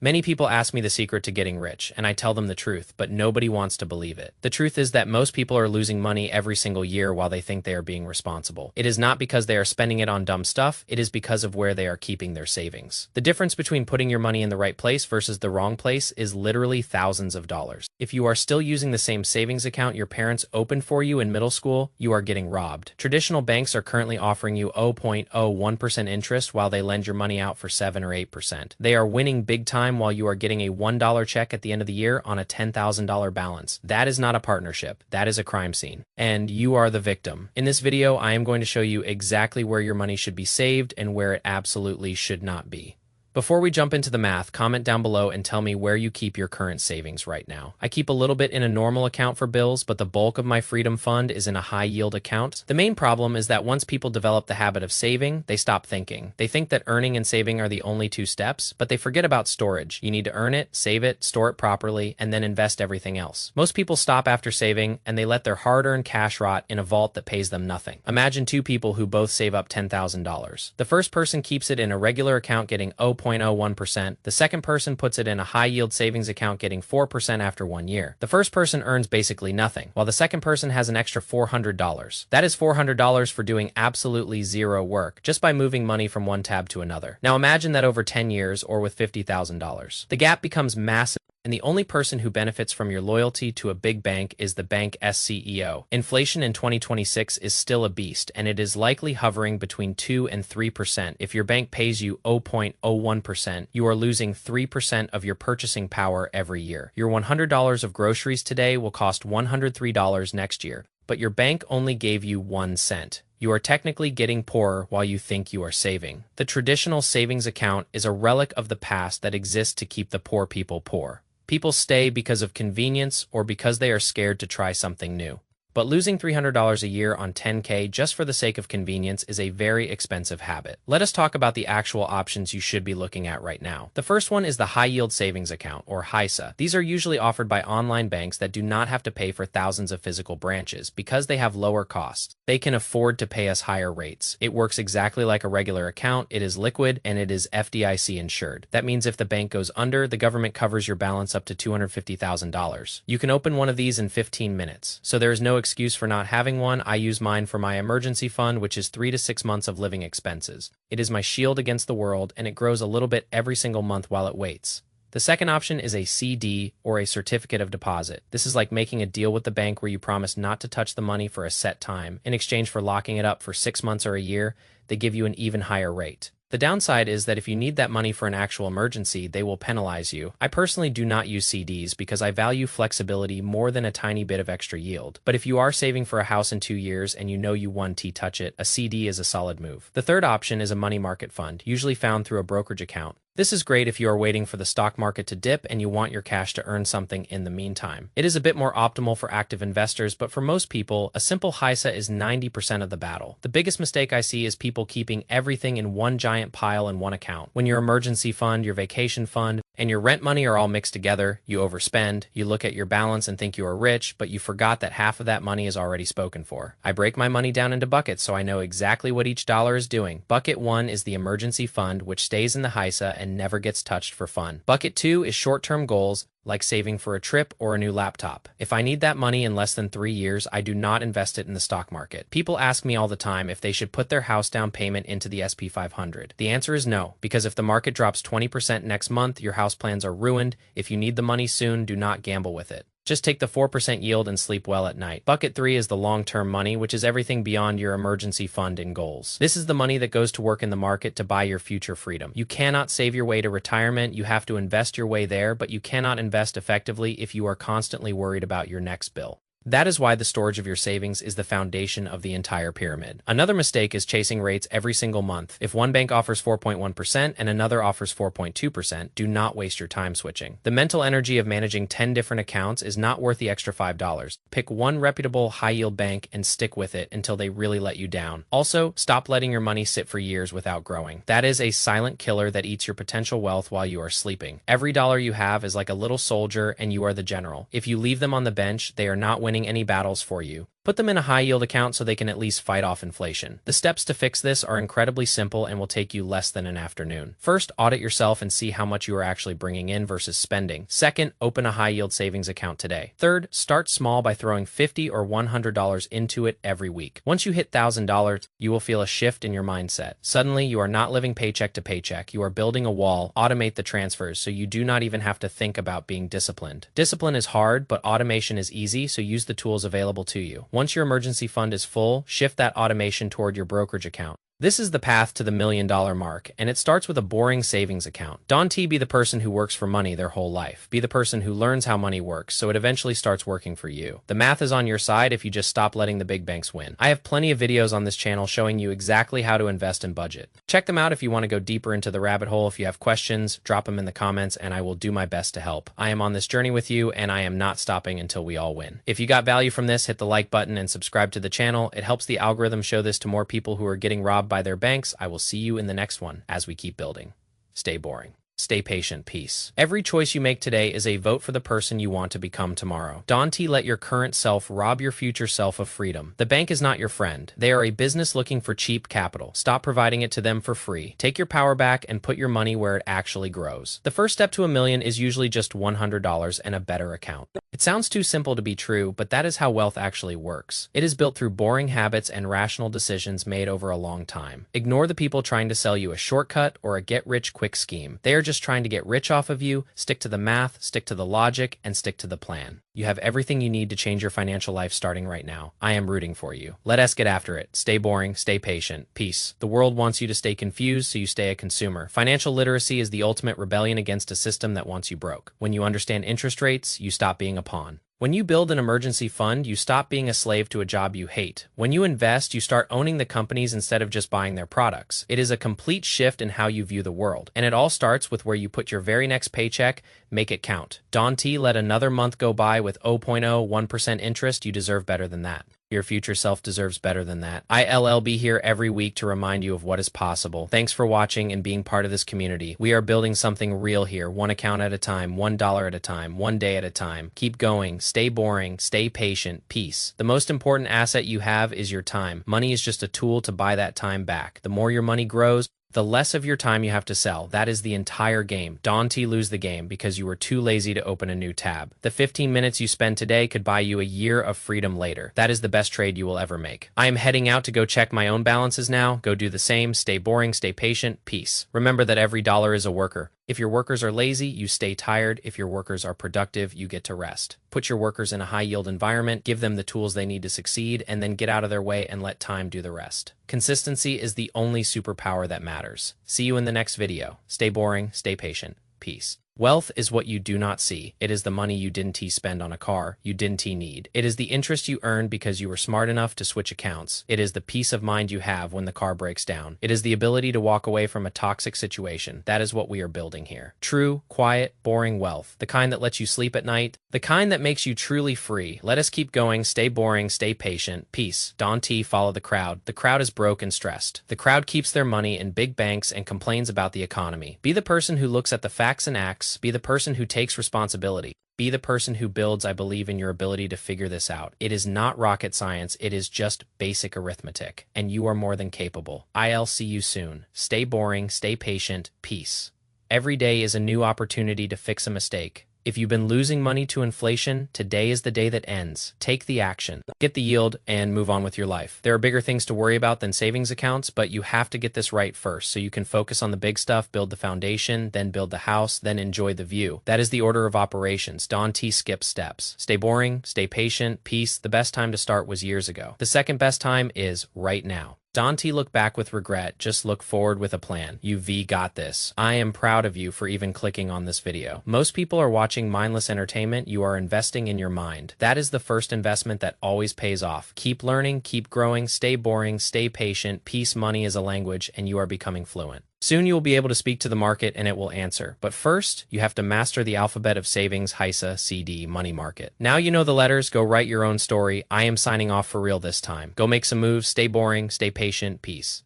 Many people ask me the secret to getting rich, and I tell them the truth, but nobody wants to believe it. The truth is that most people are losing money every single year while they think they are being responsible. It is not because they are spending it on dumb stuff, it is because of where they are keeping their savings. The difference between putting your money in the right place versus the wrong place is literally thousands of dollars. If you are still using the same savings account your parents opened for you in middle school, you are getting robbed. Traditional banks are currently offering you 0.01% interest while they lend your money out for 7 or 8%. They are winning big time while you are getting a $1 check at the end of the year on a $10,000 balance. That is not a partnership. That is a crime scene. And you are the victim. In this video, I am going to show you exactly where your money should be saved and where it absolutely should not be. Before we jump into the math, comment down below and tell me where you keep your current savings right now. I keep a little bit in a normal account for bills, but the bulk of my freedom fund is in a high-yield account. The main problem is that once people develop the habit of saving, they stop thinking. They think that earning and saving are the only two steps, but they forget about storage. You need to earn it, save it, store it properly, and then invest everything else. Most people stop after saving, and they let their hard-earned cash rot in a vault that pays them nothing. Imagine two people who both save up $10,000. The first person keeps it in a regular account getting 0.01%. The second person puts it in a high-yield savings account getting 4% after 1 year. The first person earns basically nothing, while the second person has an extra $400. That is $400 for doing absolutely zero work, just by moving money from one tab to another. Now imagine that over 10 years or with $50,000. The gap becomes massive. And the only person who benefits from your loyalty to a big bank is the bank's CEO. Inflation in 2026 is still a beast, and it is likely hovering between 2 and 3%. If your bank pays you 0.01%, you are losing 3% of your purchasing power every year. Your $100 of groceries today will cost $103 next year, but your bank only gave you 1 cent. You are technically getting poorer while you think you are saving. The traditional savings account is a relic of the past that exists to keep the poor people poor. People stay because of convenience or because they are scared to try something new. But losing $300 a year on $10K just for the sake of convenience is a very expensive habit. Let us talk about the actual options you should be looking at right now. The first one is the High Yield Savings Account, or HYSA. These are usually offered by online banks that do not have to pay for thousands of physical branches because they have lower costs. They can afford to pay us higher rates. It works exactly like a regular account, it is liquid, and it is FDIC insured. That means if the bank goes under, the government covers your balance up to $250,000. You can open one of these in 15 minutes, so there is no excuse for not having one. I use mine for my emergency fund, which is 3 to 6 months of living expenses. It is my shield against the world, and it grows a little bit every single month while it waits. The second option is a CD, or a certificate of deposit. This is like making a deal with the bank where you promise not to touch the money for a set time. In exchange for locking it up for 6 months or a year, they give you an even higher rate. The downside is that if you need that money for an actual emergency, they will penalize you. I personally do not use CDs because I value flexibility more than a tiny bit of extra yield. But if you are saving for a house in 2 years and you know you won't touch it, a CD is a solid move. The third option is a money market fund, usually found through a brokerage account. This is great if you are waiting for the stock market to dip and you want your cash to earn something in the meantime. It is a bit more optimal for active investors, but for most people, a simple HYSA is 90% of the battle. The biggest mistake I see is people keeping everything in one giant pile in one account. When your emergency fund, your vacation fund, and your rent money are all mixed together, you overspend, you look at your balance and think you are rich, but you forgot that half of that money is already spoken for. I break my money down into buckets so I know exactly what each dollar is doing. Bucket 1 is the emergency fund, which stays in the HYSA and never gets touched for fun. Bucket 2 is short-term goals, like saving for a trip or a new laptop. If I need that money in less than 3 years, I do not invest it in the stock market. People ask me all the time if they should put their house down payment into the SP 500. The answer is no, because if the market drops 20% next month, your house plans are ruined. If you need the money soon, do not gamble with it. Just take the 4% yield and sleep well at night. Bucket 3 is the long-term money, which is everything beyond your emergency fund and goals. This is the money that goes to work in the market to buy your future freedom. You cannot save your way to retirement. You have to invest your way there, but you cannot invest effectively if you are constantly worried about your next bill. That is why the storage of your savings is the foundation of the entire pyramid. Another mistake is chasing rates every single month. If one bank offers 4.1% and another offers 4.2%, do not waste your time switching. The mental energy of managing 10 different accounts is not worth the extra $5. Pick one reputable high-yield bank and stick with it until they really let you down. Also, stop letting your money sit for years without growing. That is a silent killer that eats your potential wealth while you are sleeping. Every dollar you have is like a little soldier and you are the general. If you leave them on the bench, they are not winning any battles for you. Put them in a high-yield account so they can at least fight off inflation. The steps to fix this are incredibly simple and will take you less than an afternoon. First, audit yourself and see how much you are actually bringing in versus spending. Second, open a high-yield savings account today. Third, start small by throwing $50 or $100 into it every week. Once you hit $1,000, you will feel a shift in your mindset. Suddenly, you are not living paycheck to paycheck. You are building a wall. Automate the transfers so you do not even have to think about being disciplined. Discipline is hard, but automation is easy, so use the tools available to you. Once your emergency fund is full, shift that automation toward your brokerage account. This is the path to the $1 million mark, and it starts with a boring savings account. Don't be the person who works for money their whole life. Be the person who learns how money works, so it eventually starts working for you. The math is on your side if you just stop letting the big banks win. I have plenty of videos on this channel showing you exactly how to invest and budget. Check them out if you want to go deeper into the rabbit hole. If you have questions, drop them in the comments, and I will do my best to help. I am on this journey with you, and I am not stopping until we all win. If you got value from this, hit the like button and subscribe to the channel. It helps the algorithm show this to more people who are getting robbed by their banks. I will see you in the next one as we keep building. Stay boring. Stay patient. Peace. Every choice you make today is a vote for the person you want to become tomorrow. Don't let your current self rob your future self of freedom. The bank is not your friend. They are a business looking for cheap capital. Stop providing it to them for free. Take your power back and put your money where it actually grows. The first step to $1 million is usually just $100 and a better account. It sounds too simple to be true, but that is how wealth actually works. It is built through boring habits and rational decisions made over a long time. Ignore the people trying to sell you a shortcut or a get-rich-quick scheme. They are just trying to get rich off of you. Stick to the math, stick to the logic, and stick to the plan. You have everything you need to change your financial life starting right now. I am rooting for you. Let us get after it. Stay boring, stay patient. Peace. The world wants you to stay confused, so you stay a consumer. Financial literacy is the ultimate rebellion against a system that wants you broke. When you understand interest rates, you stop being a pawn. When you build an emergency fund, you stop being a slave to a job you hate. When you invest, you start owning the companies instead of just buying their products. It is a complete shift in how you view the world. And it all starts with where you put your very next paycheck. Make it count. Don't let another month go by with 0.01% interest. You deserve better than that. Your future self deserves better than that. I'll be here every week to remind you of what is possible. Thanks for watching and being part of this community. We are building something real here, one account at a time, $1 at a time, one day at a time. Keep going, stay boring, stay patient, peace. The most important asset you have is your time. Money is just a tool to buy that time back. The more your money grows, the less of your time you have to sell. That is the entire game. Don't lose the game because you were too lazy to open a new tab. The 15 minutes you spend today could buy you a year of freedom later. That is the best trade you will ever make. I am heading out to go check my own balances now. Go do the same. Stay boring, stay patient, peace. Remember that every dollar is a worker. If your workers are lazy, you stay tired. If your workers are productive, you get to rest. Put your workers in a high-yield environment, give them the tools they need to succeed, and then get out of their way and let time do the rest. Consistency is the only superpower that matters. See you in the next video. Stay boring, stay patient. Peace. Wealth is what you do not see. It is the money you didn't spend on a car you didn't need. It is the interest you earned because you were smart enough to switch accounts. It is the peace of mind you have when the car breaks down. It is the ability to walk away from a toxic situation. That is what we are building here. True, quiet, boring wealth. The kind that lets you sleep at night. The kind that makes you truly free. Let us keep going. Stay boring, stay patient. Peace. Don't follow the crowd. The crowd is broke and stressed. The crowd keeps their money in big banks and complains about the economy. Be the person who looks at the facts and acts. Be the person who takes responsibility. Be the person who builds. I believe in your ability to figure this out. It is not rocket science. It is just basic arithmetic. And you are more than capable. I'll see you soon. Stay boring, stay patient, peace. Every day is a new opportunity to fix a mistake. If you've been losing money to inflation, today is the day that ends. Take the action, get the yield, and move on with your life. There are bigger things to worry about than savings accounts, but you have to get this right first so you can focus on the big stuff, build the foundation, then build the house, then enjoy the view. That is the order of operations. Don't skip steps. Stay boring, stay patient, peace. The best time to start was years ago. The second best time is right now. Don't look back with regret, just look forward with a plan. You've got this. I am proud of you for even clicking on this video. Most people are watching mindless entertainment. You are investing in your mind. That is the first investment that always pays off. Keep learning, keep growing, stay boring, stay patient. Peace, money is a language, and you are becoming fluent. Soon you will be able to speak to the market and it will answer. But first, you have to master the alphabet of savings, HYSA, CD, money market. Now you know the letters, go write your own story. I am signing off for real this time. Go make some moves, stay boring, stay patient, peace.